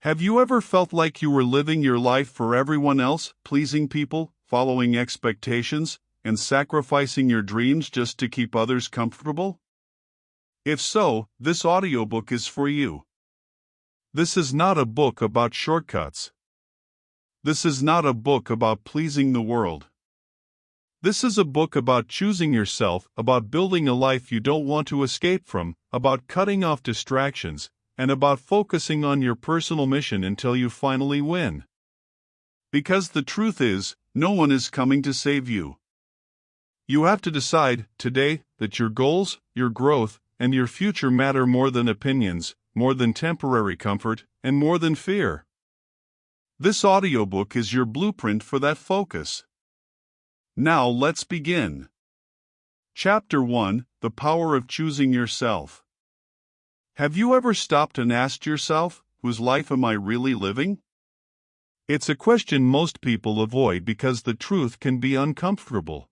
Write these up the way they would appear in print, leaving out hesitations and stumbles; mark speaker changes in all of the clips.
Speaker 1: Have you ever felt like you were living your life for everyone else, pleasing people, following expectations, and sacrificing your dreams just to keep others comfortable? If so, this audiobook is for you. This is not a book about shortcuts. This is not a book about pleasing the world. This is a book about choosing yourself, about building a life you don't want to escape from, about cutting off distractions, and about focusing on your personal mission until you finally win. Because the truth is, no one is coming to save you. You have to decide, today, that your goals, your growth, and your future matter more than opinions, more than temporary comfort, and more than fear. This audiobook is your blueprint for that focus. Now let's begin. Chapter 1: The Power of Choosing Yourself. Have you ever stopped and asked yourself, whose life am I really living? It's a question most people avoid because the truth can be uncomfortable.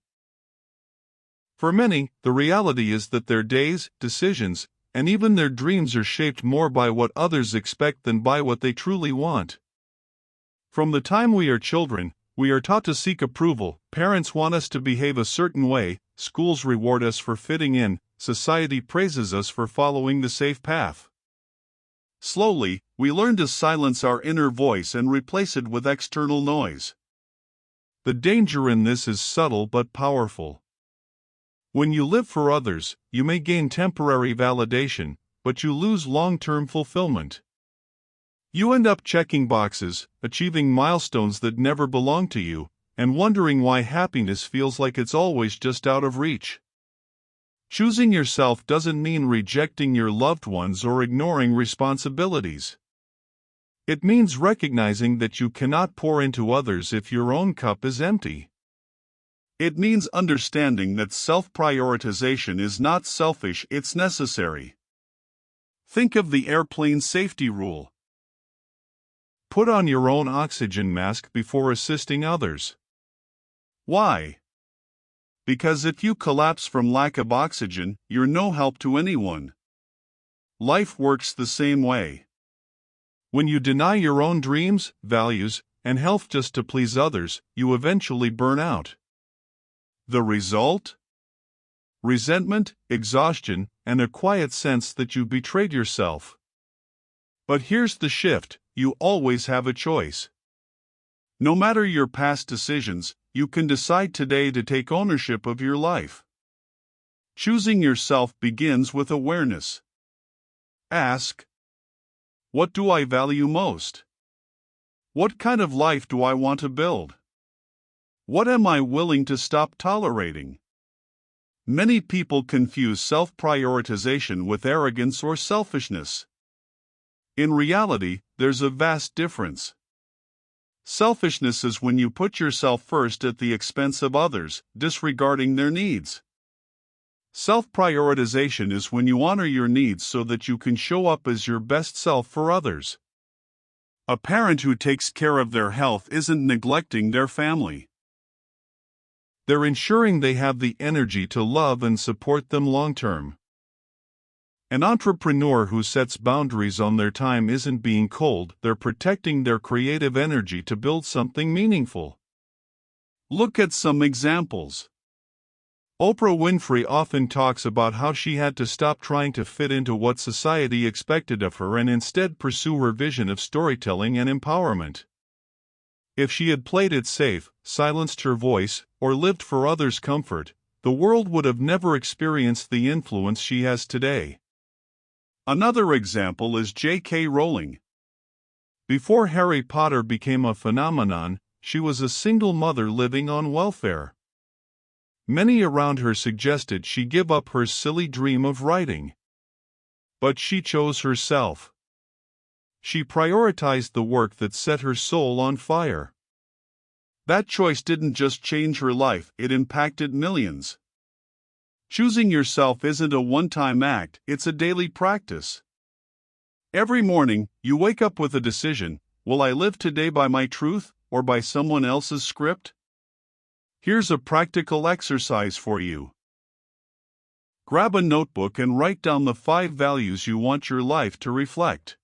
Speaker 1: For many, the reality is that their days, decisions, and even their dreams are shaped more by what others expect than by what they truly want. From the time we are children, we are taught to seek approval. Parents want us to behave a certain way, schools reward us for fitting in, society praises us for following the safe path. Slowly, we learn to silence our inner voice and replace it with external noise. The danger in this is subtle but powerful. When you live for others, you may gain temporary validation, but you lose long-term fulfillment. You end up checking boxes, achieving milestones that never belong to you, and wondering why happiness feels like it's always just out of reach. Choosing yourself doesn't mean rejecting your loved ones or ignoring responsibilities. It means recognizing that you cannot pour into others if your own cup is empty. It means understanding that self-prioritization is not selfish, it's necessary. Think of the airplane safety rule. Put on your own oxygen mask before assisting others. Why? Because if you collapse from lack of oxygen, you're no help to anyone. Life works the same way. When you deny your own dreams, values, and health just to please others, you eventually burn out. The result? Resentment, exhaustion, and a quiet sense that you betrayed yourself. But here's the shift: you always have a choice. No matter your past decisions, you can decide today to take ownership of your life. Choosing yourself begins with awareness. Ask, what do I value most? What kind of life do I want to build? What am I willing to stop tolerating? Many people confuse self-prioritization with arrogance or selfishness. In reality, there's a vast difference. Selfishness is when you put yourself first at the expense of others, disregarding their needs. Self-prioritization is when you honor your needs so that you can show up as your best self for others. A parent who takes care of their health isn't neglecting their family. They're ensuring they have the energy to love and support them long-term. An entrepreneur who sets boundaries on their time isn't being cold, they're protecting their creative energy to build something meaningful. Look at some examples. Oprah Winfrey often talks about how she had to stop trying to fit into what society expected of her and instead pursue her vision of storytelling and empowerment. If she had played it safe, silenced her voice, or lived for others' comfort, the world would have never experienced the influence she has today. Another example is J.K. Rowling. Before Harry Potter became a phenomenon, she was a single mother living on welfare. Many around her suggested she give up her silly dream of writing. But she chose herself. She prioritized the work that set her soul on fire. That choice didn't just change her life, it impacted millions. Choosing yourself isn't a one-time act, it's a daily practice. Every morning, you wake up with a decision: will I live today by my truth, or by someone else's script? Here's a practical exercise for you. Grab a notebook and write down the 5 values you want your life to reflect.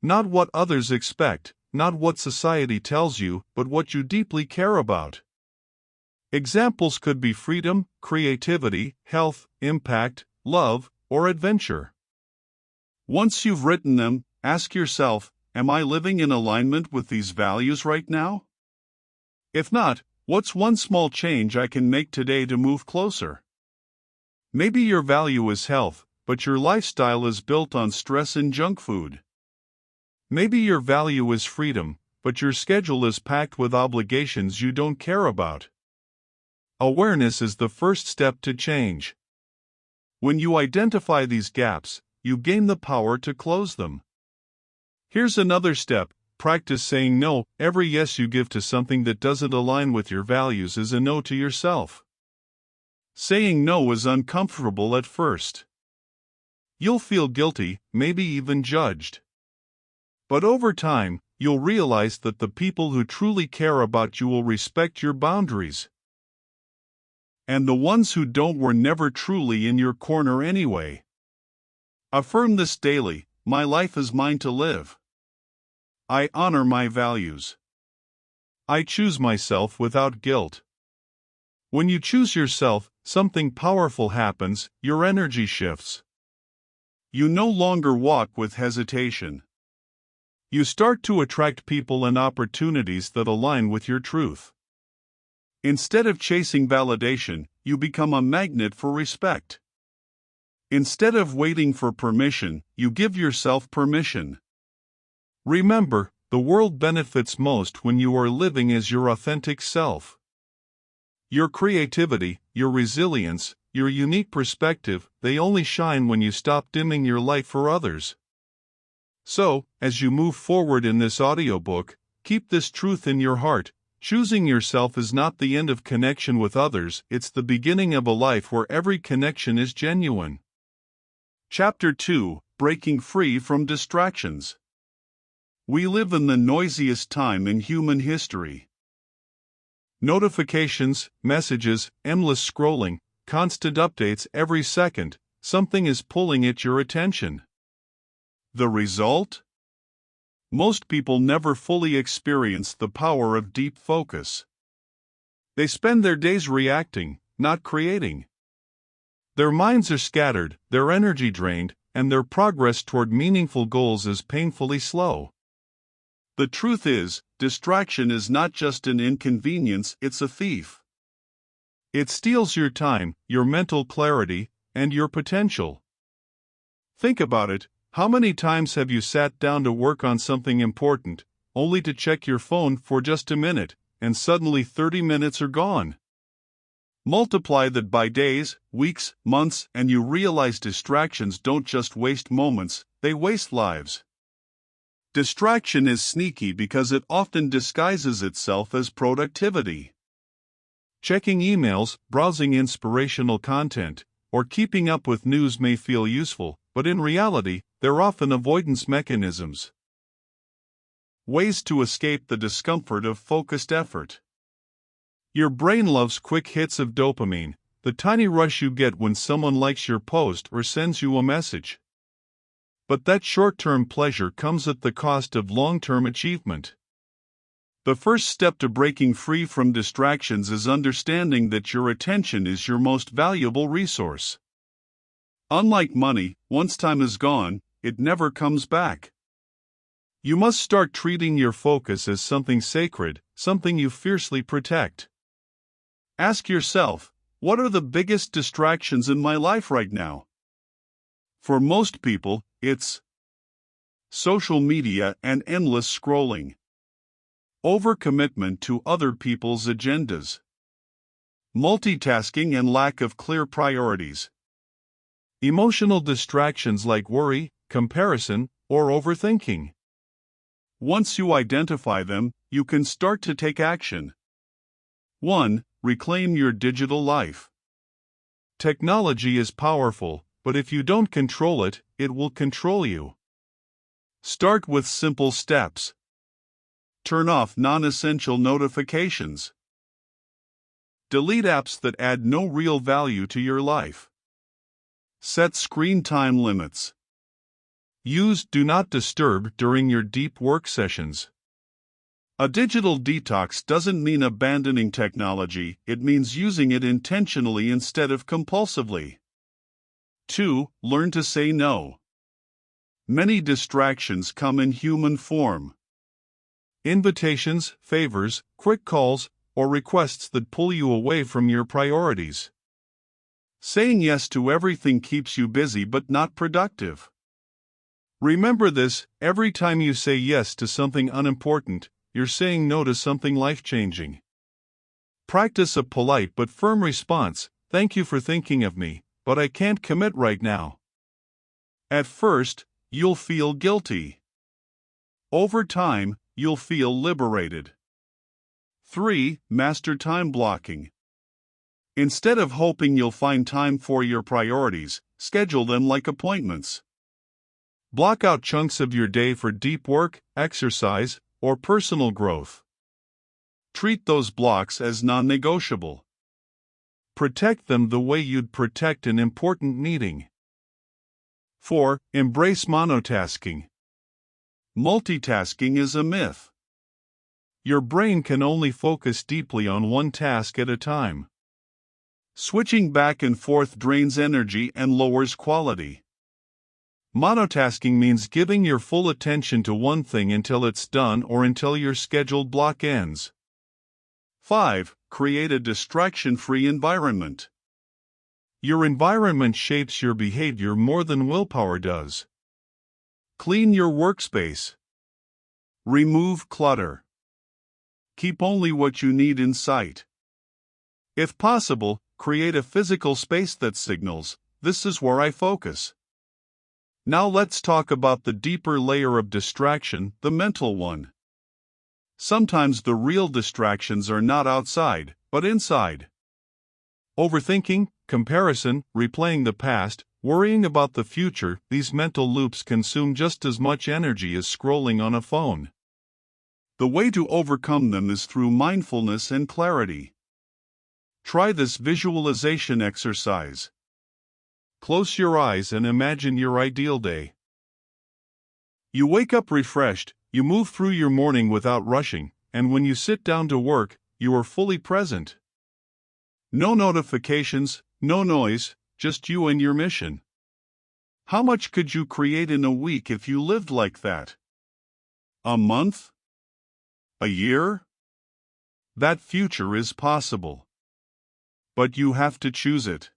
Speaker 1: Not what others expect, not what society tells you, but what you deeply care about. Examples could be freedom, creativity, health, impact, love, or adventure. Once you've written them, ask yourself, am I living in alignment with these values right now? If not, what's one small change I can make today to move closer? Maybe your value is health, but your lifestyle is built on stress and junk food. Maybe your value is freedom, but your schedule is packed with obligations you don't care about. Awareness is the first step to change. When you identify these gaps, you gain the power to close them. Here's another step: practice saying no. Every yes you give to something that doesn't align with your values is a no to yourself. Saying no is uncomfortable at first. You'll feel guilty, maybe even judged. But over time, you'll realize that the people who truly care about you will respect your boundaries. And the ones who don't were never truly in your corner anyway. Affirm this daily: my life is mine to live. I honor my values. I choose myself without guilt. When you choose yourself, something powerful happens: your energy shifts. You no longer walk with hesitation. You start to attract people and opportunities that align with your truth. Instead of chasing validation, you become a magnet for respect. Instead of waiting for permission, you give yourself permission. Remember, the world benefits most when you are living as your authentic self. Your creativity, your resilience, your unique perspective, they only shine when you stop dimming your light for others. So, as you move forward in this audiobook, keep this truth in your heart: choosing yourself is not the end of connection with others, it's the beginning of a life where every connection is genuine. Chapter 2: Breaking Free from Distractions. We live in the noisiest time in human history. Notifications, messages, endless scrolling, constant updates every second, something is pulling at your attention. The result? Most people never fully experience the power of deep focus. They spend their days reacting, not creating. Their minds are scattered, their energy drained, and their progress toward meaningful goals is painfully slow. The truth is, distraction is not just an inconvenience, it's a thief. It steals your time, your mental clarity, and your potential. Think about it: how many times have you sat down to work on something important, only to check your phone for just a minute, and suddenly 30 minutes are gone? Multiply that by days, weeks, months, and you realize distractions don't just waste moments, they waste lives. Distraction is sneaky because it often disguises itself as productivity. Checking emails, browsing inspirational content, or keeping up with news may feel useful, but in reality, they're often avoidance mechanisms. Ways to escape the discomfort of focused effort. Your brain loves quick hits of dopamine, the tiny rush you get when someone likes your post or sends you a message. But that short-term pleasure comes at the cost of long-term achievement. The first step to breaking free from distractions is understanding that your attention is your most valuable resource. Unlike money, once time is gone, it never comes back. You must start treating your focus as something sacred, something you fiercely protect. Ask yourself, what are the biggest distractions in my life right now? For most people, it's social media and endless scrolling. Overcommitment to other people's agendas. Multitasking and lack of clear priorities. Emotional distractions like worry, comparison, or overthinking. Once you identify them, you can start to take action. 1. Reclaim your digital life. Technology is powerful, but if you don't control it, it will control you. Start with simple steps. Turn off non-essential notifications. Delete apps that add no real value to your life. Set screen time limits. Use Do Not Disturb during your deep work sessions. A digital detox doesn't mean abandoning technology, it means using it intentionally instead of compulsively. 2. Learn to say no. Many distractions come in human form. Invitations, favors, quick calls, or requests that pull you away from your priorities. Saying yes to everything keeps you busy but not productive. Remember this: every time you say yes to something unimportant, you're saying no to something life-changing. Practice a polite but firm response: "Thank you for thinking of me, but I can't commit right now." At first, you'll feel guilty. Over time, you'll feel liberated. 3. Master time blocking. Instead of hoping you'll find time for your priorities, schedule them like appointments. Block out chunks of your day for deep work, exercise, or personal growth. Treat those blocks as non-negotiable. Protect them the way you'd protect an important meeting. 4. Embrace monotasking. Multitasking is a myth. Your brain can only focus deeply on one task at a time. Switching back and forth drains energy and lowers quality. Monotasking means giving your full attention to one thing until it's done or until your scheduled block ends. 5. Create a distraction-free environment. Your environment shapes your behavior more than willpower does. Clean your workspace. Remove clutter. Keep only what you need in sight. If possible, create a physical space that signals, "This is where I focus." Now let's talk about the deeper layer of distraction, the mental one. Sometimes the real distractions are not outside, but inside. Overthinking, comparison, replaying the past, worrying about the future, these mental loops consume just as much energy as scrolling on a phone. The way to overcome them is through mindfulness and clarity. Try this visualization exercise. Close your eyes and imagine your ideal day. You wake up refreshed, you move through your morning without rushing, and when you sit down to work, you are fully present. No notifications, no noise, just you and your mission. How much could you create in a week if you lived like that? A month? A year? That future is possible. But you have to choose it.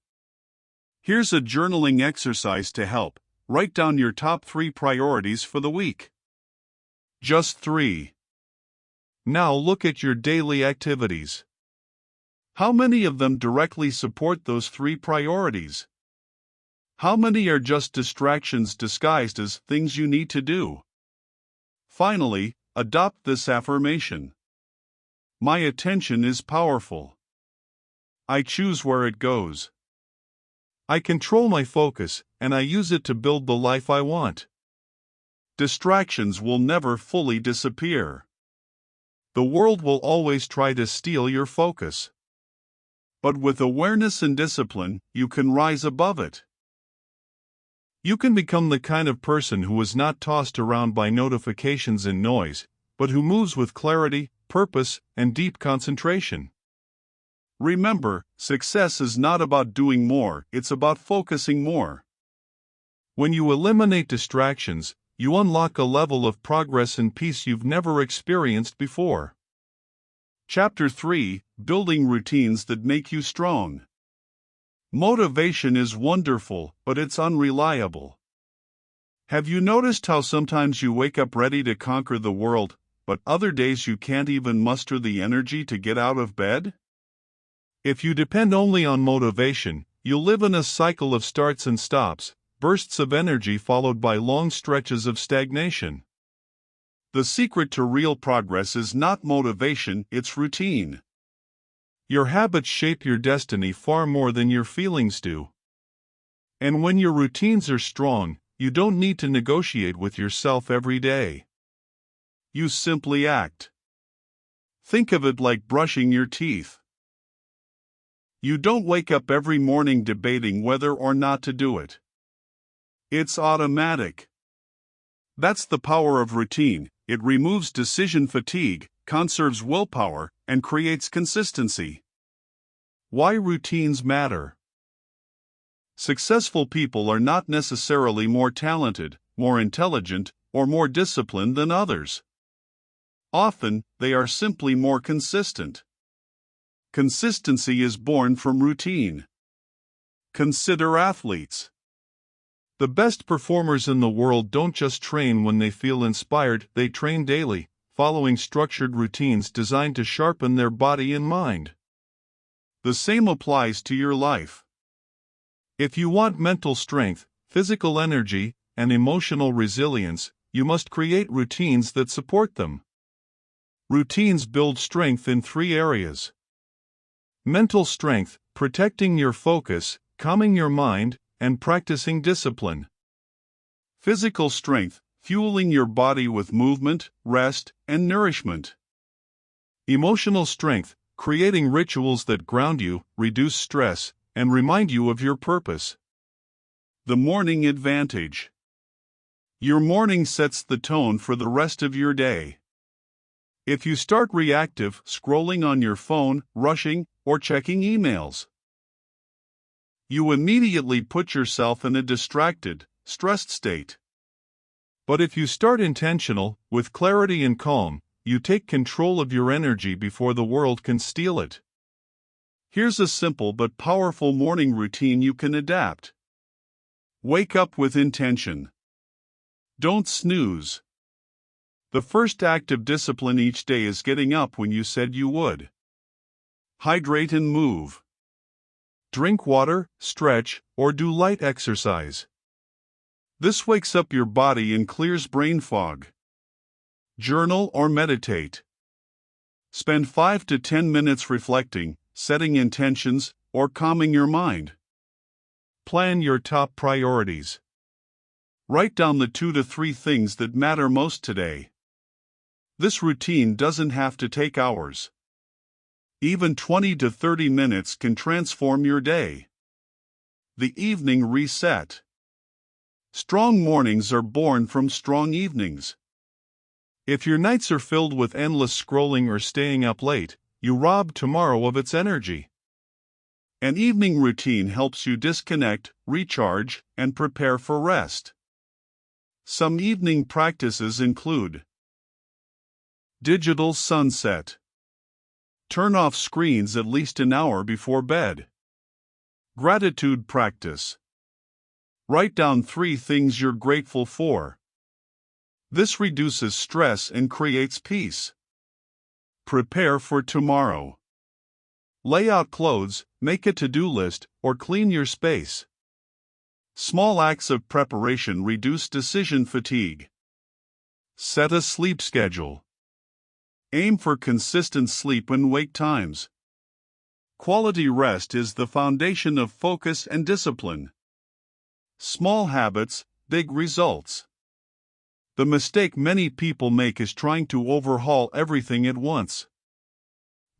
Speaker 1: Here's a journaling exercise to help. Write down your top 3 priorities for the week. Just 3. Now look at your daily activities. How many of them directly support those 3 priorities? How many are just distractions disguised as things you need to do? Finally, adopt this affirmation. My attention is powerful. I choose where it goes. I control my focus, and I use it to build the life I want. Distractions will never fully disappear. The world will always try to steal your focus. But with awareness and discipline, you can rise above it. You can become the kind of person who is not tossed around by notifications and noise, but who moves with clarity, purpose, and deep concentration. Remember, success is not about doing more, it's about focusing more. When you eliminate distractions, you unlock a level of progress and peace you've never experienced before. Chapter 3: Building Routines That Make You Strong. Motivation is wonderful, but it's unreliable. Have you noticed how sometimes you wake up ready to conquer the world, but other days you can't even muster the energy to get out of bed? If you depend only on motivation, you'll live in a cycle of starts and stops, bursts of energy followed by long stretches of stagnation. The secret to real progress is not motivation, it's routine. Your habits shape your destiny far more than your feelings do. And when your routines are strong, you don't need to negotiate with yourself every day. You simply act. Think of it like brushing your teeth. You don't wake up every morning debating whether or not to do it. It's automatic. That's the power of routine. It removes decision fatigue, conserves willpower, and creates consistency. Why routines matter. Successful people are not necessarily more talented, more intelligent, or more disciplined than others. Often, they are simply more consistent. Consistency is born from routine. Consider athletes. The best performers in the world don't just train when they feel inspired, they train daily, following structured routines designed to sharpen their body and mind. The same applies to your life. If you want mental strength, physical energy, and emotional resilience, you must create routines that support them. Routines build strength in 3 areas. Mental strength, protecting your focus, calming your mind, and practicing discipline. Physical strength, fueling your body with movement, rest, and nourishment. Emotional strength, creating rituals that ground you, reduce stress, and remind you of your purpose. The morning advantage. Your morning sets the tone for the rest of your day. If you start reactive, scrolling on your phone, rushing, or checking emails, you immediately put yourself in a distracted, stressed state. But if you start intentional, with clarity and calm, you take control of your energy before the world can steal it. Here's a simple but powerful morning routine you can adapt. Wake up with intention. Don't snooze. The first act of discipline each day is getting up when you said you would. Hydrate and move. Drink water, stretch, or do light exercise. This wakes up your body and clears brain fog. Journal or meditate. Spend 5 to 10 minutes reflecting, setting intentions, or calming your mind. Plan your top priorities. Write down the 2 to 3 things that matter most today. This routine doesn't have to take hours. Even 20 to 30 minutes can transform your day. The evening reset. Strong mornings are born from strong evenings. If your nights are filled with endless scrolling or staying up late, you rob tomorrow of its energy. An evening routine helps you disconnect, recharge, and prepare for rest. Some evening practices include digital sunset. Turn off screens at least an hour before bed. Gratitude practice. Write down 3 things you're grateful for. This reduces stress and creates peace. Prepare for tomorrow. Lay out clothes, make a to-do list, or clean your space. Small acts of preparation reduce decision fatigue. Set a sleep schedule. Aim for consistent sleep and wake times. Quality rest is the foundation of focus and discipline. Small habits, big results. The mistake many people make is trying to overhaul everything at once.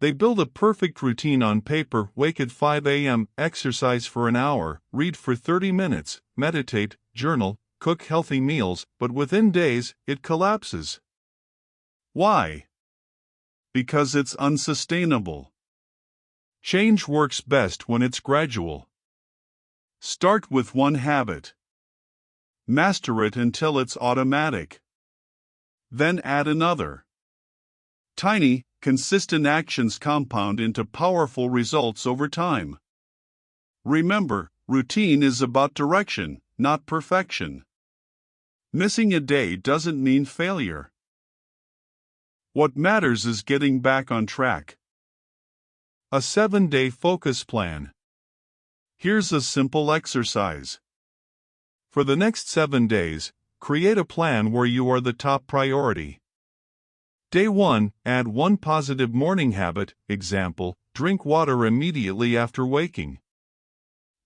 Speaker 1: They build a perfect routine on paper, wake at 5 a.m., exercise for an hour, read for 30 minutes, meditate, journal, cook healthy meals, but within days, it collapses. Why? Because it's unsustainable. Change works best when it's gradual. Start with one habit. Master it until it's automatic. Then add another. Tiny, consistent actions compound into powerful results over time. Remember, routine is about direction, not perfection. Missing a day doesn't mean failure. What matters is getting back on track. A 7-day focus plan. Here's a simple exercise. For the next 7 days, create a plan where you are the top priority. Day 1, add 1 positive morning habit, example, drink water immediately after waking.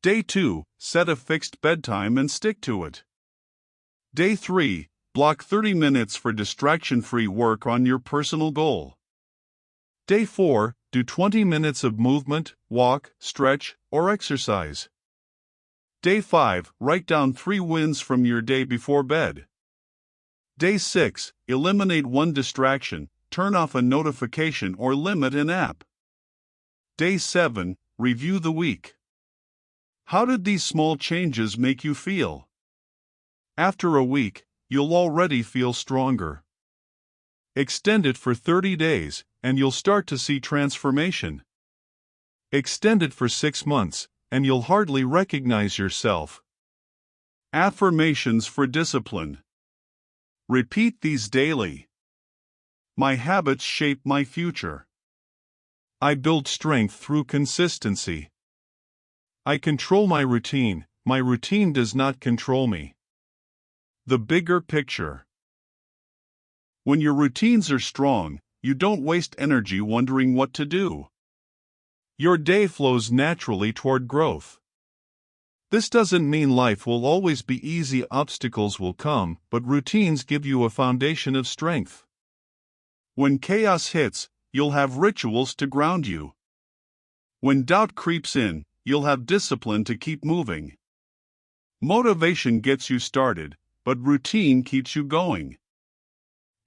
Speaker 1: Day 2, set a fixed bedtime and stick to it. Day 3, block 30 minutes for distraction-free work on your personal goal. Day 4, do 20 minutes of movement, walk, stretch, or exercise. Day 5, write down 3 wins from your day before bed. Day 6. Eliminate one distraction, turn off a notification or limit an app. Day 7. Review the week. How did these small changes make you feel? After a week, you'll already feel stronger. Extend it for 30 days, and you'll start to see transformation. Extend it for 6 months, and you'll hardly recognize yourself. Affirmations for discipline. Repeat these daily. My habits shape my future. I build strength through consistency. I control my routine does not control me. The bigger picture. When your routines are strong, you don't waste energy wondering what to do. Your day flows naturally toward growth. This doesn't mean life will always be easy, obstacles will come, but routines give you a foundation of strength. When chaos hits, you'll have rituals to ground you. When doubt creeps in, you'll have discipline to keep moving. Motivation gets you started, but routine keeps you going.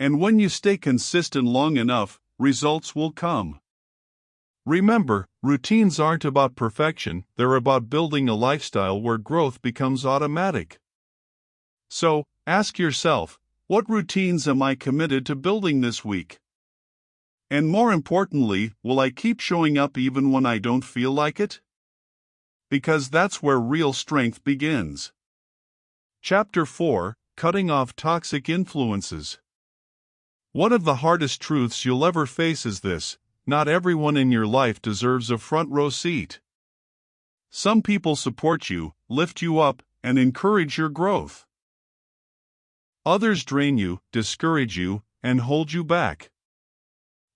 Speaker 1: And when you stay consistent long enough, results will come. Remember, routines aren't about perfection, they're about building a lifestyle where growth becomes automatic. So, ask yourself, what routines am I committed to building this week? And more importantly, will I keep showing up even when I don't feel like it? Because that's where real strength begins. Chapter 4: Cutting Off Toxic Influences. One of the hardest truths you'll ever face is this: not everyone in your life deserves a front row seat. Some people support you, lift you up, and encourage your growth. Others drain you, discourage you, and hold you back.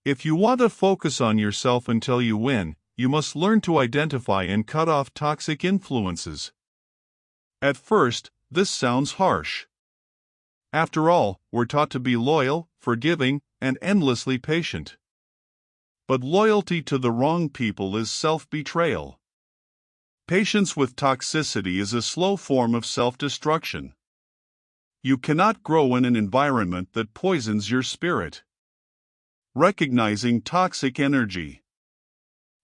Speaker 1: If you want to focus on yourself until you win, you must learn to identify and cut off toxic influences. At first, this sounds harsh. After all, we're taught to be loyal, forgiving, and endlessly patient. But loyalty to the wrong people is self-betrayal. Patience with toxicity is a slow form of self-destruction. You cannot grow in an environment that poisons your spirit. Recognizing toxic energy.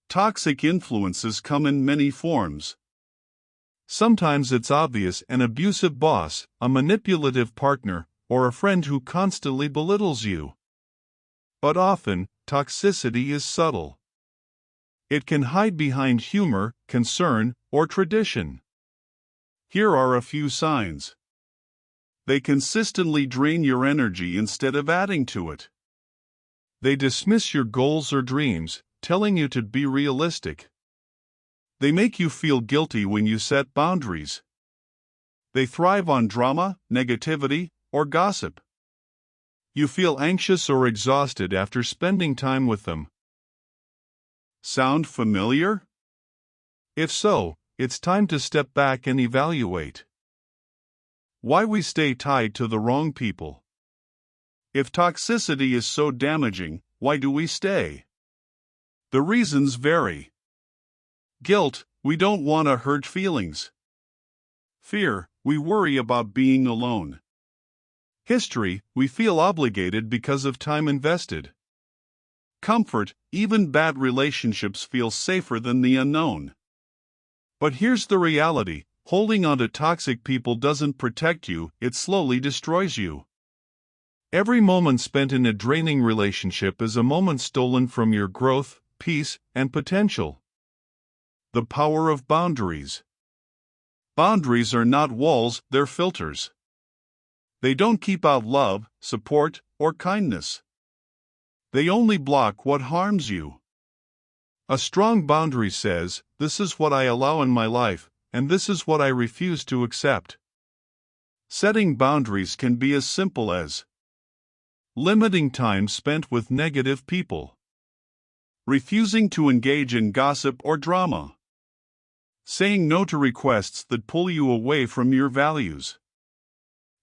Speaker 1: Toxic influences come in many forms. Sometimes it's obvious: an abusive boss, a manipulative partner, or a friend who constantly belittles you. But often, toxicity is subtle. It can hide behind humor, concern, or tradition. Here are a few signs. They consistently drain your energy instead of adding to it. They dismiss your goals or dreams, telling you to be realistic. They make you feel guilty when you set boundaries. They thrive on drama, negativity, or gossip. You feel anxious or exhausted after spending time with them. Sound familiar? If so, it's time to step back and evaluate. Why we stay tied to the wrong people. If toxicity is so damaging, why do we stay? The reasons vary. Guilt, we don't want to hurt feelings. Fear, we worry about being alone. History, we feel obligated because of time invested. Comfort, even bad relationships feel safer than the unknown. But here's the reality: holding on to toxic people doesn't protect you, it slowly destroys you. Every moment spent in a draining relationship is a moment stolen from your growth, peace, and potential. The power of boundaries. Boundaries are not walls, they're filters. They don't keep out love, support, or kindness. They only block what harms you. A strong boundary says, this is what I allow in my life, and this is what I refuse to accept. Setting boundaries can be as simple as limiting time spent with negative people, refusing to engage in gossip or drama, saying no to requests that pull you away from your values,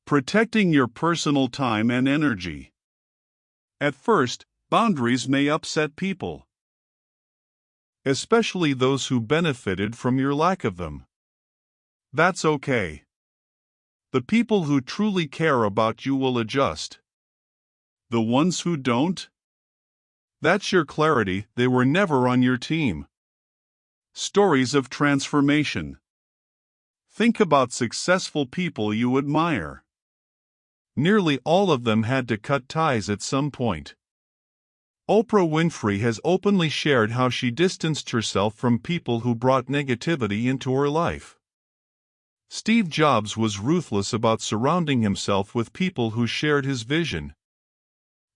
Speaker 1: protecting your personal time and energy. At first, boundaries may upset people, especially those who benefited from your lack of them. That's okay. The people who truly care about you will adjust. The ones who don't? That's your clarity, they were never on your team. Stories of transformation. Think about successful people you admire. Nearly all of them had to cut ties at some point. Oprah Winfrey has openly shared how she distanced herself from people who brought negativity into her life. Steve Jobs was ruthless about surrounding himself with people who shared his vision.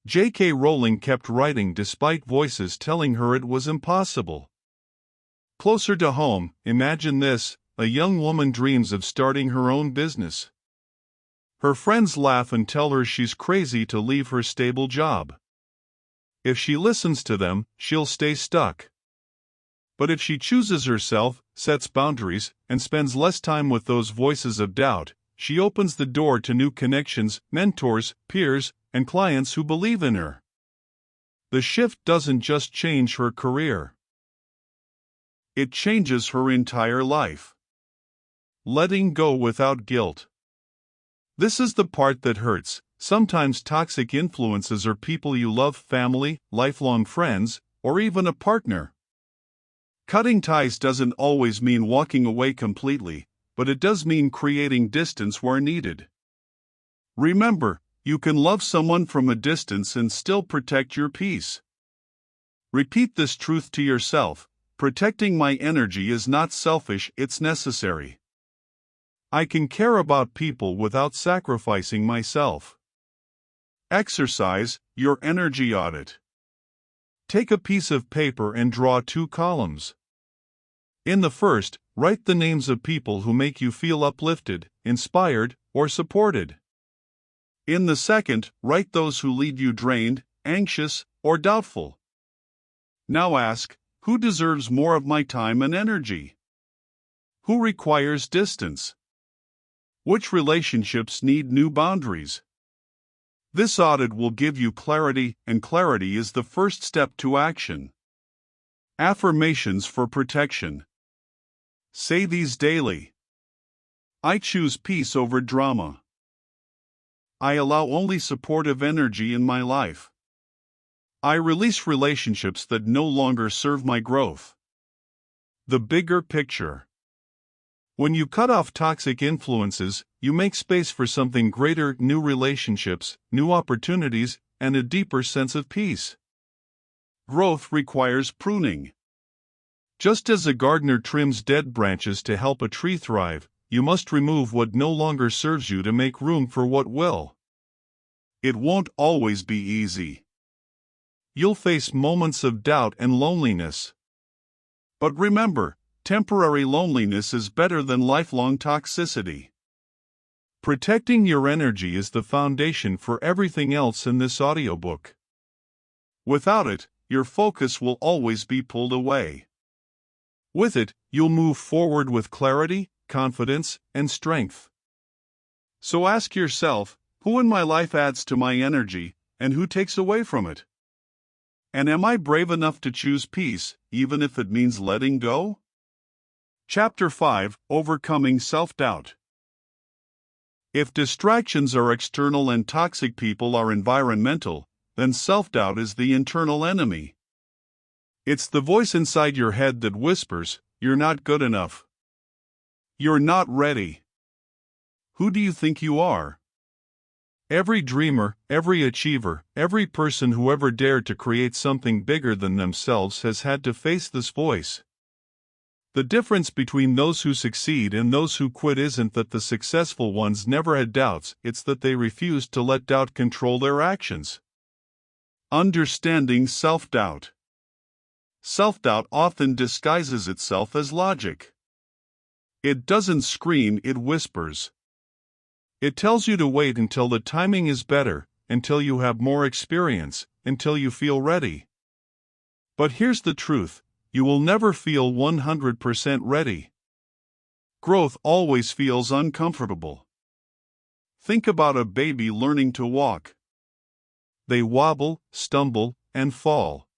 Speaker 1: J.K. Rowling kept writing despite voices telling her it was impossible. Closer to home, imagine this: a young woman dreams of starting her own business. Her friends laugh and tell her she's crazy to leave her stable job. If she listens to them, she'll stay stuck. But if she chooses herself, sets boundaries, and spends less time with those voices of doubt, she opens the door to new connections, mentors, peers, and clients who believe in her. The shift doesn't just change her career. It changes her entire life. Letting go without guilt. This is the part that hurts. Sometimes toxic influences are people you love, family, lifelong friends, or even a partner. Cutting ties doesn't always mean walking away completely, but it does mean creating distance where needed. Remember, you can love someone from a distance and still protect your peace. Repeat this truth to yourself: protecting my energy is not selfish, it's necessary. I can care about people without sacrificing myself. Exercise your energy audit. Take a piece of paper and draw 2 columns. In the first, write the names of people who make you feel uplifted, inspired, or supported. In the second, write those who leave you drained, anxious, or doubtful. Now ask, who deserves more of my time and energy? Who requires distance? Which relationships need new boundaries? This audit will give you clarity, and clarity is the first step to action. Affirmations for protection. Say these daily. I choose peace over drama. I allow only supportive energy in my life. I release relationships that no longer serve my growth. The bigger picture. When you cut off toxic influences, you make space for something greater: new relationships, new opportunities, and a deeper sense of peace. Growth requires pruning. Just as a gardener trims dead branches to help a tree thrive, you must remove what no longer serves you to make room for what will. It won't always be easy. You'll face moments of doubt and loneliness. But remember, temporary loneliness is better than lifelong toxicity. Protecting your energy is the foundation for everything else in this audiobook. Without it, your focus will always be pulled away. With it, you'll move forward with clarity, confidence, and strength. So ask yourself, who in my life adds to my energy, and who takes away from it? And am I brave enough to choose peace, even if it means letting go? Chapter 5: Overcoming Self-Doubt. If distractions are external and toxic people are environmental, then self-doubt is the internal enemy. It's the voice inside your head that whispers, "You're not good enough. You're not ready. Who do you think you are?" Every dreamer, every achiever, every person who ever dared to create something bigger than themselves has had to face this voice. The difference between those who succeed and those who quit isn't that the successful ones never had doubts, it's that they refused to let doubt control their actions. Understanding self-doubt. Self-doubt often disguises itself as logic. It doesn't scream, it whispers. It tells you to wait until the timing is better, until you have more experience, until you feel ready. But here's the truth: you will never feel 100% ready. Growth always feels uncomfortable. Think about a baby learning to walk. They wobble, stumble, and fall.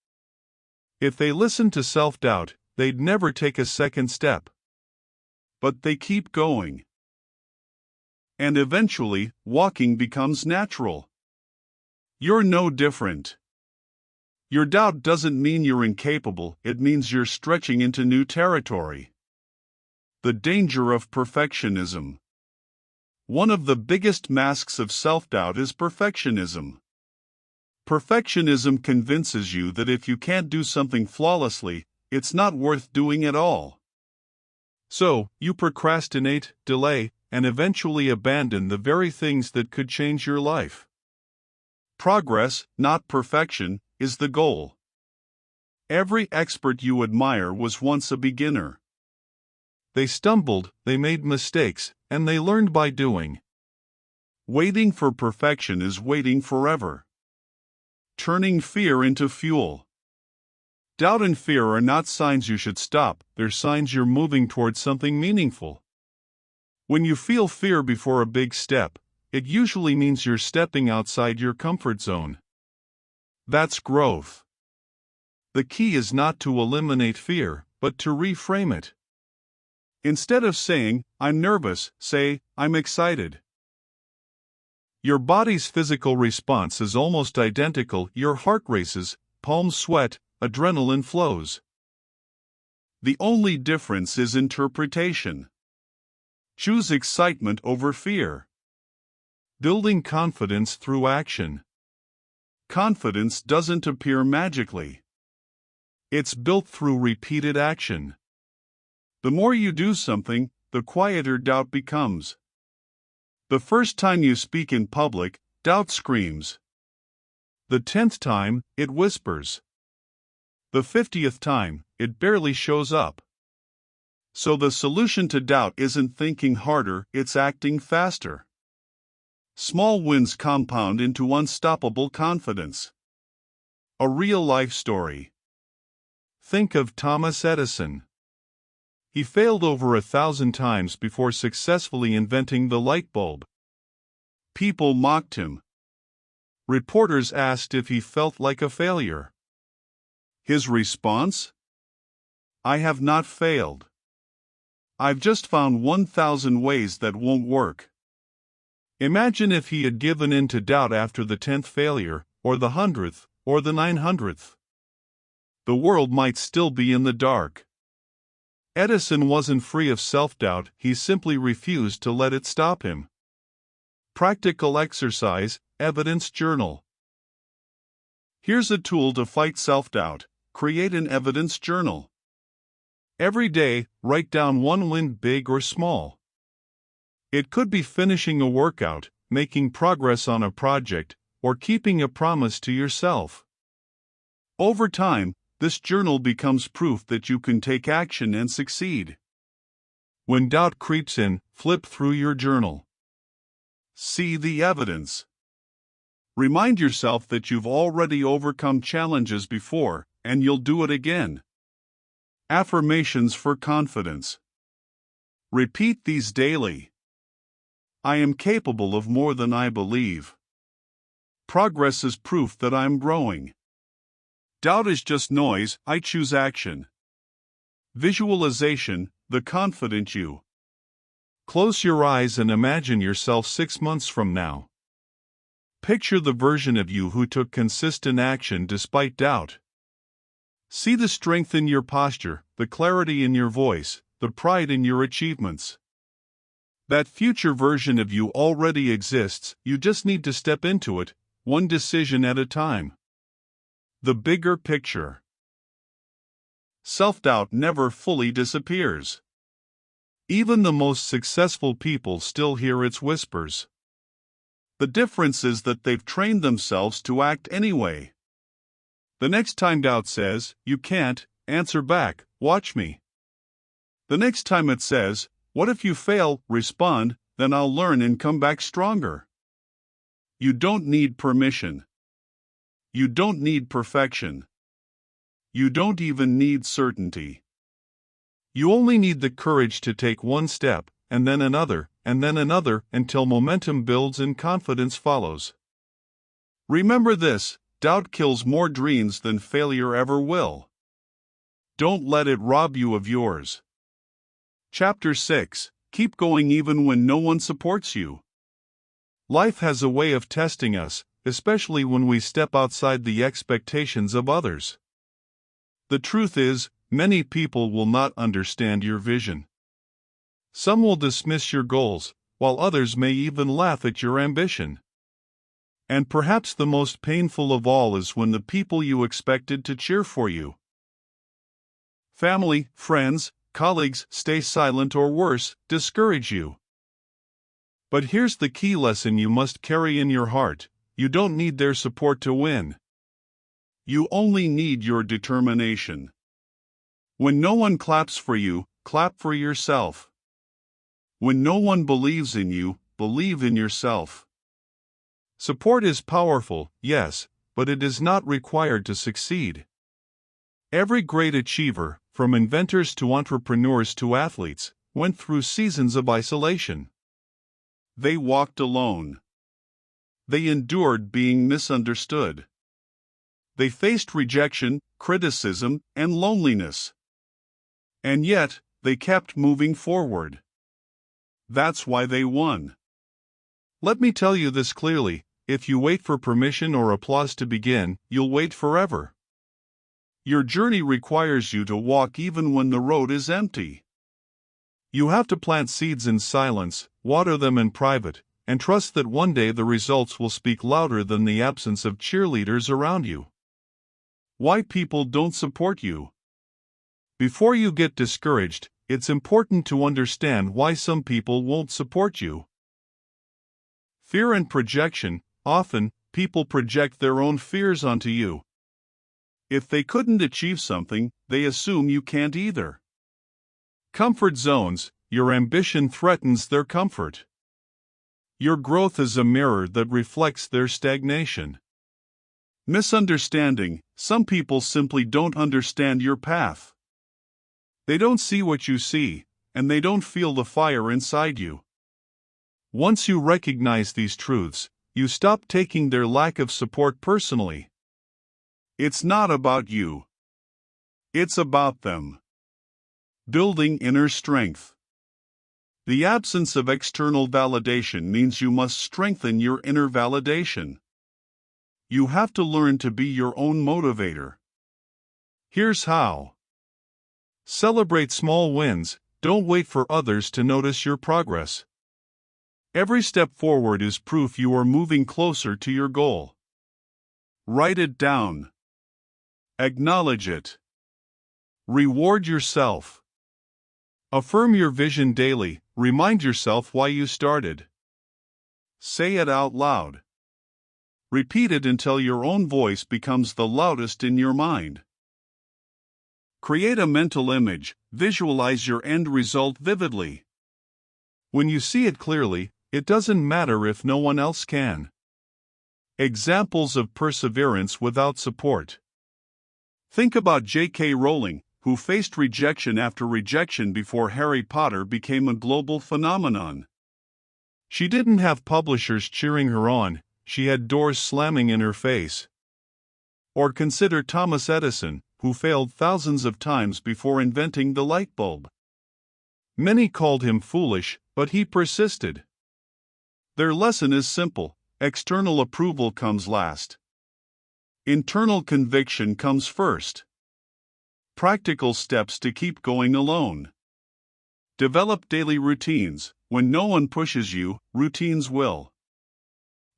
Speaker 1: If they listened to self-doubt, they'd never take a second step. But they keep going. and eventually, walking becomes natural. You're no different. Your doubt doesn't mean you're incapable, it means you're stretching into new territory. The danger of perfectionism. One of the biggest masks of self-doubt is perfectionism. Perfectionism convinces you that if you can't do something flawlessly, it's not worth doing at all. So, you procrastinate, delay, and eventually abandon the very things that could change your life. Progress, not perfection, is the goal. Every expert you admire was once a beginner. They stumbled, they made mistakes, and they learned by doing. Waiting for perfection is waiting forever. Turning fear into fuel. Doubt and fear are not signs you should stop, they're signs you're moving towards something meaningful. When you feel fear before a big step, it usually means you're stepping outside your comfort zone. That's growth. The key is not to eliminate fear, but to reframe it. Instead of saying, "I'm nervous," say, "I'm excited." Your body's physical response is almost identical. Your heart races, palms sweat, adrenaline flows. The only difference is interpretation. Choose excitement over fear. Building confidence through action. Confidence doesn't appear magically. It's built through repeated action. The more you do something, the quieter doubt becomes. The first time you speak in public, doubt screams. The 10th time, it whispers. The 50th time, it barely shows up. So the solution to doubt isn't thinking harder, it's acting faster. Small wins compound into unstoppable confidence. A real-life story. Think of Thomas Edison. He failed over 1,000 times before successfully inventing the light bulb. People mocked him. Reporters asked if he felt like a failure. His response? "I have not failed. I've just found 1,000 ways that won't work." Imagine if he had given in to doubt after the 10th failure, or the 100th, or the 900th. The world might still be in the dark. Edison wasn't free of self-doubt, he simply refused to let it stop him. Practical exercise, evidence journal. Here's a tool to fight self-doubt. Create an evidence journal. Every day, write down one win, big or small. It could be finishing a workout, making progress on a project, or keeping a promise to yourself. Over time, this journal becomes proof that you can take action and succeed. When doubt creeps in, flip through your journal. See the evidence. Remind yourself that you've already overcome challenges before, and you'll do it again. Affirmations for confidence. Repeat these daily. I am capable of more than I believe. Progress is proof that I'm growing. Doubt is just noise, I choose action. Visualization, the confident you. Close your eyes and imagine yourself 6 months from now. Picture the version of you who took consistent action despite doubt. See the strength in your posture, the clarity in your voice, the pride in your achievements. That future version of you already exists, you just need to step into it, one decision at a time. The bigger picture. Self-doubt never fully disappears. Even the most successful people still hear its whispers. The difference is that they've trained themselves to act anyway. The next time doubt says, "You can't," answer back, "Watch me." The next time it says, "What if you fail?" respond, "Then I'll learn and come back stronger." You don't need permission. You don't need perfection. You don't even need certainty. You only need the courage to take one step, and then another, until momentum builds and confidence follows. Remember this, doubt kills more dreams than failure ever will. Don't let it rob you of yours. Chapter 6. Keep going even when no one supports you. Life has a way of testing us, especially when we step outside the expectations of others. The truth is, many people will not understand your vision. Some will dismiss your goals, while others may even laugh at your ambition. And perhaps the most painful of all is when the people you expected to cheer for you, family, friends, colleagues, stay silent or worse, discourage you. But here's the key lesson you must carry in your heart: you don't need their support to win. You only need your determination. When no one claps for you, clap for yourself. When no one believes in you, believe in yourself. Support is powerful, yes, but it is not required to succeed. Every great achiever, from inventors to entrepreneurs to athletes, went through seasons of isolation. They walked alone. They endured being misunderstood. They faced rejection, criticism, and loneliness. And yet, they kept moving forward. That's why they won. Let me tell you this clearly: if you wait for permission or applause to begin, you'll wait forever. Your journey requires you to walk even when the road is empty. You have to plant seeds in silence, water them in private, and trust that one day the results will speak louder than the absence of cheerleaders around you. Why people don't support you. Before you get discouraged, it's important to understand why some people won't support you. Fear and projection. Often, people project their own fears onto you. If they couldn't achieve something, they assume you can't either. Comfort zones. Your ambition threatens their comfort. Your growth is a mirror that reflects their stagnation. Misunderstanding. Some people simply don't understand your path. They don't see what you see, and they don't feel the fire inside you. Once you recognize these truths, you stop taking their lack of support personally. It's not about you. It's about them. Building inner strength. The absence of external validation means you must strengthen your inner validation. You have to learn to be your own motivator. Here's how. Celebrate small wins. Don't wait for others to notice your progress. Every step forward is proof you are moving closer to your goal. Write it down. Acknowledge it. Reward yourself. Affirm your vision daily. Remind yourself why you started. Say it out loud. Repeat it until your own voice becomes the loudest in your mind. Create a mental image. Visualize your end result vividly. When you see it clearly, it doesn't matter if no one else can. Examples of perseverance without support. Think about J.K. Rowling, who faced rejection after rejection before Harry Potter became a global phenomenon. She didn't have publishers cheering her on, she had doors slamming in her face. Or consider Thomas Edison, who failed thousands of times before inventing the light bulb. Many called him foolish, but he persisted. Their lesson is simple: external approval comes last. Internal conviction comes first. Practical steps to keep going alone. Develop daily routines. When no one pushes you, routines will.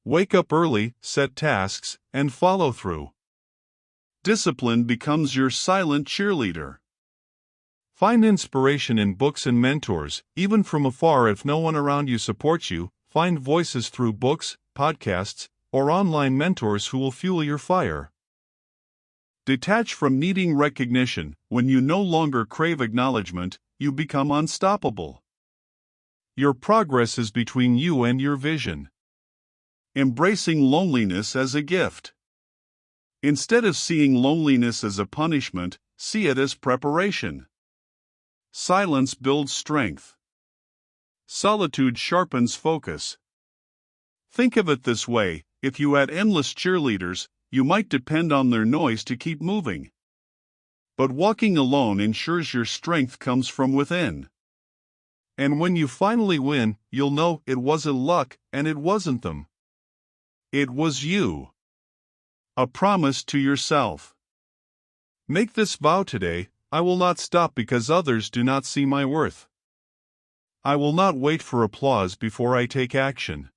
Speaker 1: Wake up early, set tasks, and follow through. Discipline becomes your silent cheerleader. Find inspiration in books and mentors, even from afar. If no one around you supports you, find voices through books, podcasts, or online mentors who will fuel your fire. Detach from needing recognition. When you no longer crave acknowledgement, you become unstoppable. Your progress is between you and your vision. Embracing loneliness as a gift. Instead of seeing loneliness as a punishment, see it as preparation. Silence builds strength. Solitude sharpens focus. Think of it this way: if you had endless cheerleaders, you might depend on their noise to keep moving. But walking alone ensures your strength comes from within. And when you finally win, you'll know it wasn't luck and it wasn't them. It was you. A promise to yourself. Make this vow today: I will not stop because others do not see my worth. I will not wait for applause before I take action.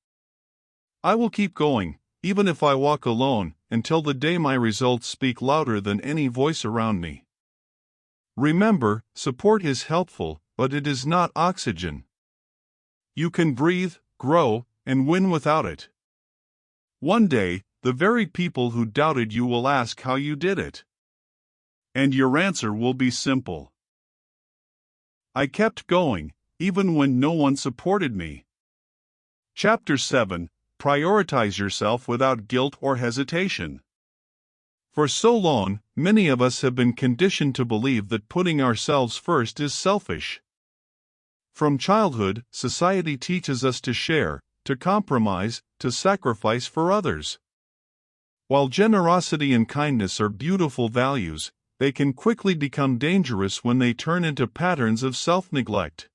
Speaker 1: I will keep going, even if I walk alone, until the day my results speak louder than any voice around me. Remember, support is helpful, but it is not oxygen. You can breathe, grow, and win without it. One day, the very people who doubted you will ask how you did it. And your answer will be simple. I kept going, even when no one supported me. Chapter 7. Prioritize yourself without guilt or hesitation. For so long, many of us have been conditioned to believe that putting ourselves first is selfish. From childhood, society teaches us to share, to compromise, to sacrifice for others. While generosity and kindness are beautiful values, they can quickly become dangerous when they turn into patterns of self-neglect.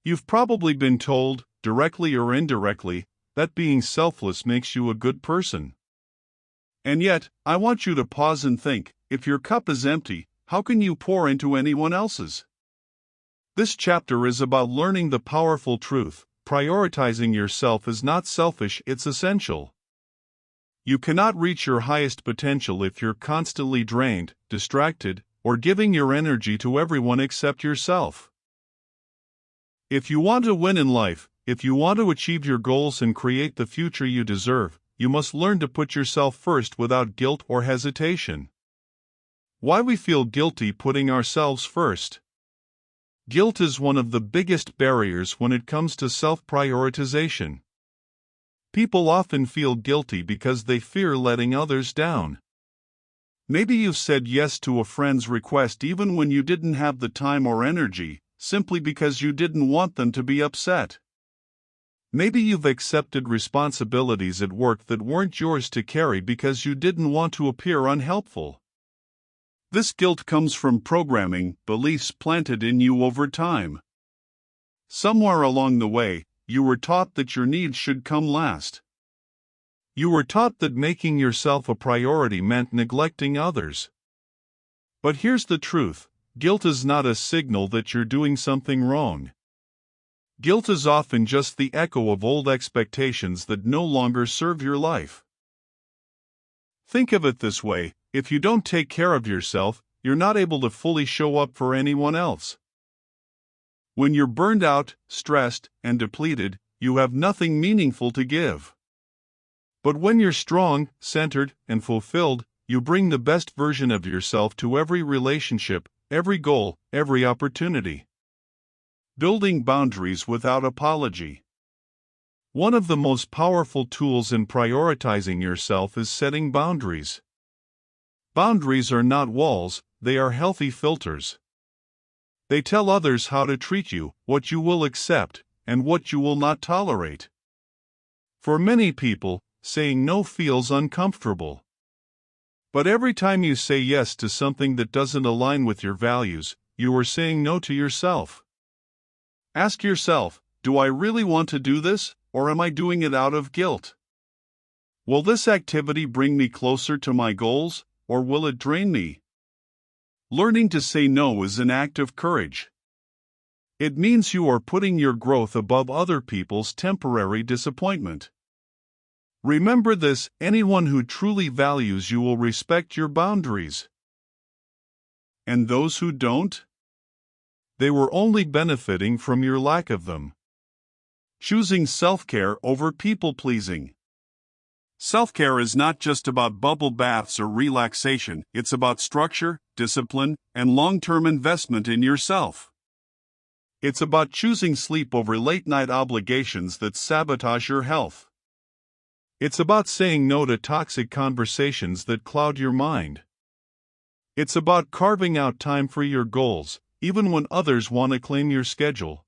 Speaker 1: You've probably been told, directly or indirectly, that being selfless makes you a good person. And yet, I want you to pause and think, if your cup is empty, how can you pour into anyone else's? This chapter is about learning the powerful truth: prioritizing yourself is not selfish, it's essential. You cannot reach your highest potential if you're constantly drained, distracted, or giving your energy to everyone except yourself. If you want to win in life, if you want to achieve your goals and create the future you deserve, you must learn to put yourself first without guilt or hesitation. Why we feel guilty putting ourselves first. Guilt is one of the biggest barriers when it comes to self-prioritization. People often feel guilty because they fear letting others down. Maybe you've said yes to a friend's request even when you didn't have the time or energy, simply because you didn't want them to be upset. Maybe you've accepted responsibilities at work that weren't yours to carry because you didn't want to appear unhelpful. This guilt comes from programming, beliefs planted in you over time. Somewhere along the way, you were taught that your needs should come last. You were taught that making yourself a priority meant neglecting others. But here's the truth: guilt is not a signal that you're doing something wrong. Guilt is often just the echo of old expectations that no longer serve your life. Think of it this way: if you don't take care of yourself, you're not able to fully show up for anyone else. When you're burned out, stressed, and depleted, you have nothing meaningful to give. But when you're strong, centered, and fulfilled, you bring the best version of yourself to every relationship, every goal, every opportunity. Building boundaries without apology. One of the most powerful tools in prioritizing yourself is setting boundaries. Boundaries are not walls, they are healthy filters. They tell others how to treat you, what you will accept, and what you will not tolerate. For many people, saying no feels uncomfortable. But every time you say yes to something that doesn't align with your values, you are saying no to yourself. Ask yourself, do I really want to do this, or am I doing it out of guilt? Will this activity bring me closer to my goals, or will it drain me? Learning to say no is an act of courage. It means you are putting your growth above other people's temporary disappointment. Remember this: anyone who truly values you will respect your boundaries. And those who don't? They were only benefiting from your lack of them. Choosing self-care over people-pleasing. Self-care is not just about bubble baths or relaxation, it's about structure, discipline, and long-term investment in yourself. It's about choosing sleep over late-night obligations that sabotage your health. It's about saying no to toxic conversations that cloud your mind. It's about carving out time for your goals, even when others want to claim your schedule.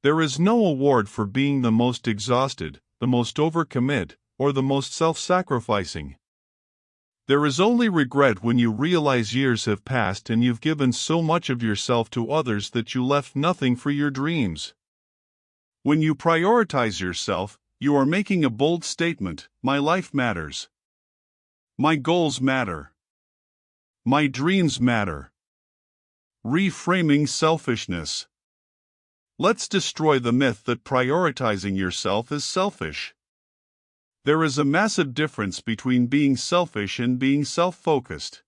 Speaker 1: There is no award for being the most exhausted, the most overcommit, or the most self-sacrificing. There is only regret when you realize years have passed and you've given so much of yourself to others that you left nothing for your dreams. When you prioritize yourself, you are making a bold statement: my life matters. My goals matter. My dreams matter. Reframing selfishness. Let's destroy the myth that prioritizing yourself is selfish. There is a massive difference between being selfish and being self-focused.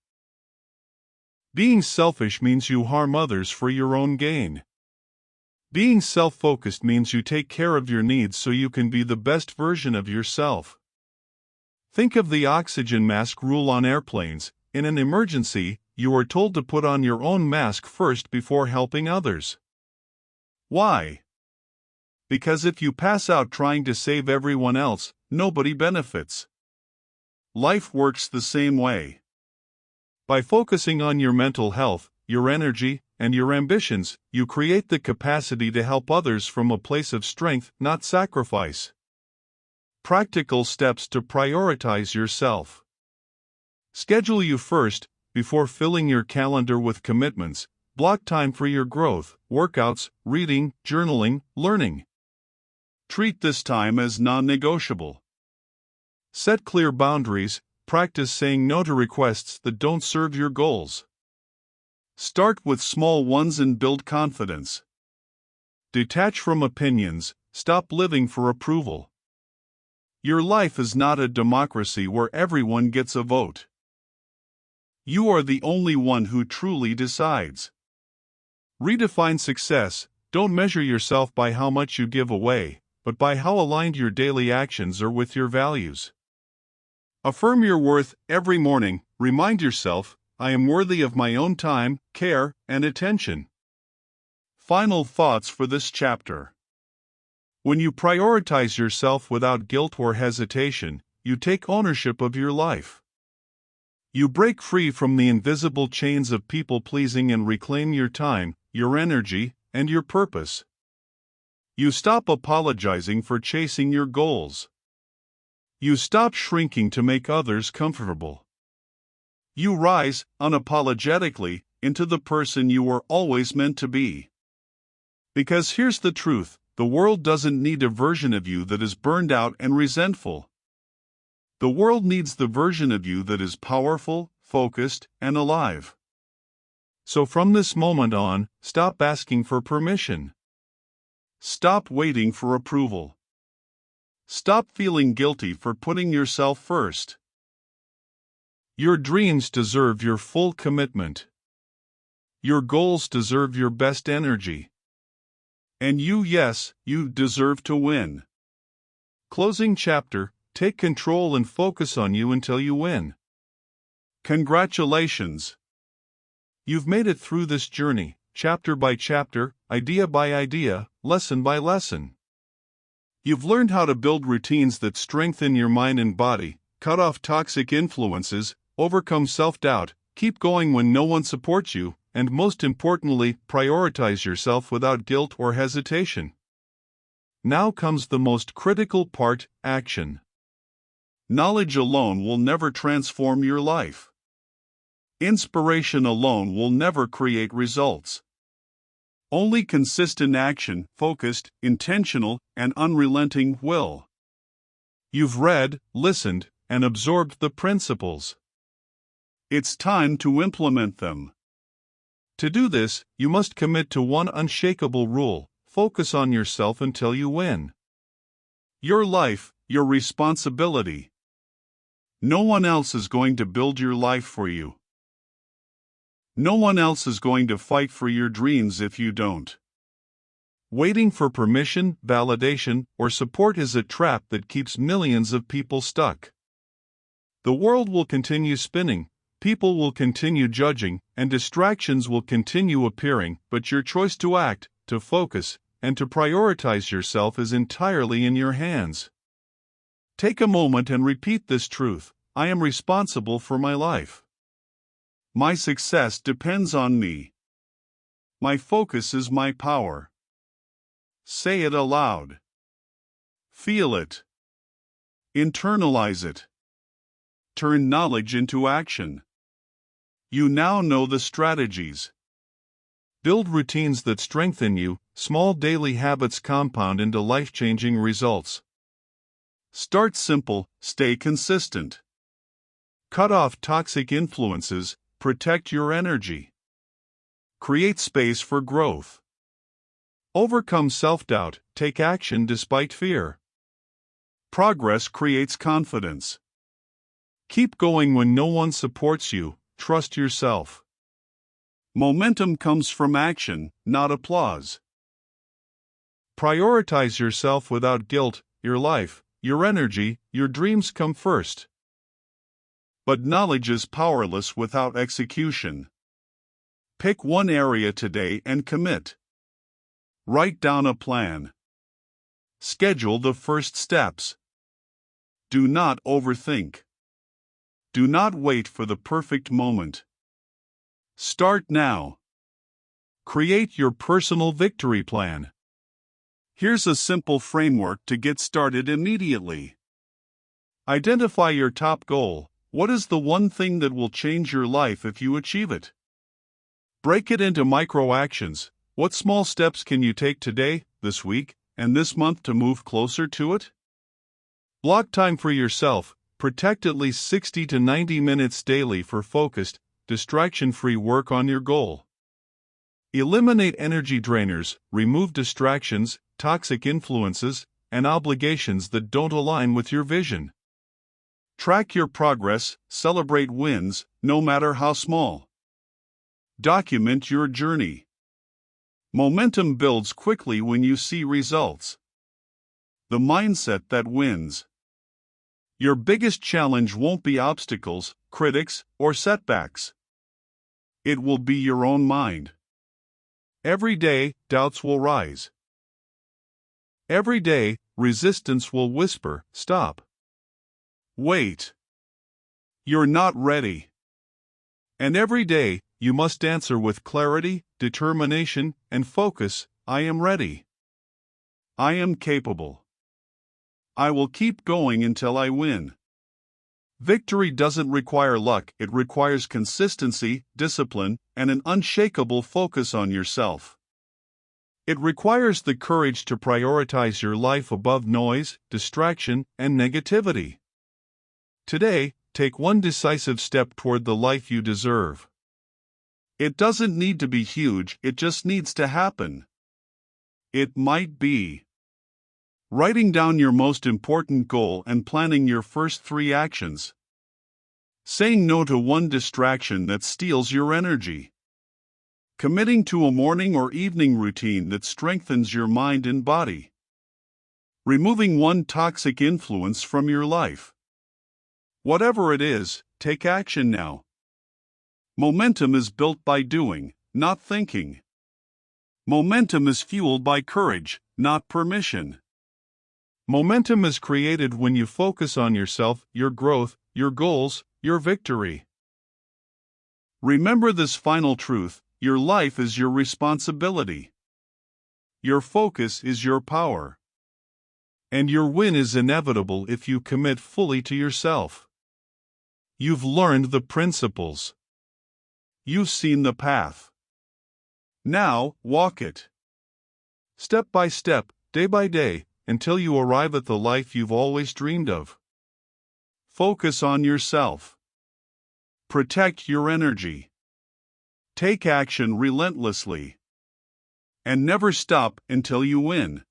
Speaker 1: Being selfish means you harm others for your own gain. Being self-focused means you take care of your needs so you can be the best version of yourself. Think of the oxygen mask rule on airplanes. In an emergency, you are told to put on your own mask first before helping others. Why? Because if you pass out trying to save everyone else, nobody benefits. Life works the same way. By focusing on your mental health, your energy, and your ambitions, you create the capacity to help others from a place of strength, not sacrifice. Practical steps to prioritize yourself. Schedule you first. Before filling your calendar with commitments, block time for your growth, workouts, reading, journaling, learning. Treat this time as non-negotiable. Set clear boundaries. Practice saying no to requests that don't serve your goals. Start with small ones and build confidence. Detach from opinions. Stop living for approval. Your life is not a democracy where everyone gets a vote. You are the only one who truly decides. Redefine success. Don't measure yourself by how much you give away, but by how aligned your daily actions are with your values. Affirm your worth every morning. Remind yourself, I am worthy of my own time, care, and attention. Final thoughts for this chapter. When you prioritize yourself without guilt or hesitation, you take ownership of your life. You break free from the invisible chains of people-pleasing and reclaim your time, your energy, and your purpose. You stop apologizing for chasing your goals. You stop shrinking to make others comfortable. You rise, unapologetically, into the person you were always meant to be. Because here's the truth, the world doesn't need a version of you that is burned out and resentful. The world needs the version of you that is powerful, focused, and alive. So from this moment on, stop asking for permission. Stop waiting for approval. Stop feeling guilty for putting yourself first. Your dreams deserve your full commitment. Your goals deserve your best energy. And yes, you deserve to win. Closing chapter. Take control and focus on you until you win. Congratulations! You've made it through this journey, chapter by chapter, idea by idea, lesson by lesson. You've learned how to build routines that strengthen your mind and body, cut off toxic influences, overcome self-doubt, keep going when no one supports you, and most importantly, prioritize yourself without guilt or hesitation. Now comes the most critical part: action. Knowledge alone will never transform your life. Inspiration alone will never create results. Only consistent action, focused, intentional, and unrelenting will. You've read, listened, and absorbed the principles. It's time to implement them. To do this, you must commit to one unshakable rule: focus on yourself until you win. Your life, your responsibility. No one else is going to build your life for you. No one else is going to fight for your dreams if you don't. Waiting for permission, validation, or support is a trap that keeps millions of people stuck. The world will continue spinning, people will continue judging, and distractions will continue appearing, but your choice to act, to focus, and to prioritize yourself is entirely in your hands. Take a moment and repeat this truth: I am responsible for my life. My success depends on me. My focus is my power. Say it aloud. Feel it. Internalize it. turn knowledge into action. You now know the strategies. Build routines that strengthen you. Small daily habits compound into life-changing results. Start simple, stay consistent. Cut off toxic influences, protect your energy. Create space for growth. Overcome self-doubt, take action despite fear. Progress creates confidence. Keep going when no one supports you, trust yourself. Momentum comes from action, not applause. Prioritize yourself without guilt. Your life, your energy, your dreams come first. But knowledge is powerless without execution. Pick one area today and commit. Write down a plan. Schedule the first steps. Do not overthink. Do not wait for the perfect moment. Start now. Create your personal victory plan. Here's a simple framework to get started immediately. Identify your top goal. What is the one thing that will change your life if you achieve it? Break it into micro actions. What small steps can you take today, this week, and this month to move closer to it? Block time for yourself. Protect at least 60 to 90 minutes daily for focused, distraction-free work on your goal. Eliminate energy drainers, remove distractions, toxic influences, and obligations that don't align with your vision. Track your progress, celebrate wins, no matter how small. Document your journey. Momentum builds quickly when you see results. The mindset that wins. Your biggest challenge won't be obstacles, critics, or setbacks. It will be your own mind. Every day, doubts will rise. Every day, resistance will whisper, "Stop. Wait. You're not ready." And every day, you must answer with clarity, determination, and focus, "I am ready. I am capable. I will keep going until I win." Victory doesn't require luck, it requires consistency, discipline, and an unshakable focus on yourself. It requires the courage to prioritize your life above noise, distraction, and negativity. Today, take one decisive step toward the life you deserve. It doesn't need to be huge, it just needs to happen. It might be writing down your most important goal and planning your first 3 actions. Saying no to one distraction that steals your energy. Committing to a morning or evening routine that strengthens your mind and body. Removing one toxic influence from your life. Whatever it is, take action now. Momentum is built by doing, not thinking. Momentum is fueled by courage, not permission. Momentum is created when you focus on yourself, your growth, your goals, your victory. Remember this final truth: your life is your responsibility. Your focus is your power. And your win is inevitable if you commit fully to yourself. You've learned the principles. You've seen the path. Now, walk it. Step by step, day by day, until you arrive at the life you've always dreamed of. Focus on yourself. Protect your energy. Take action relentlessly. And never stop until you win.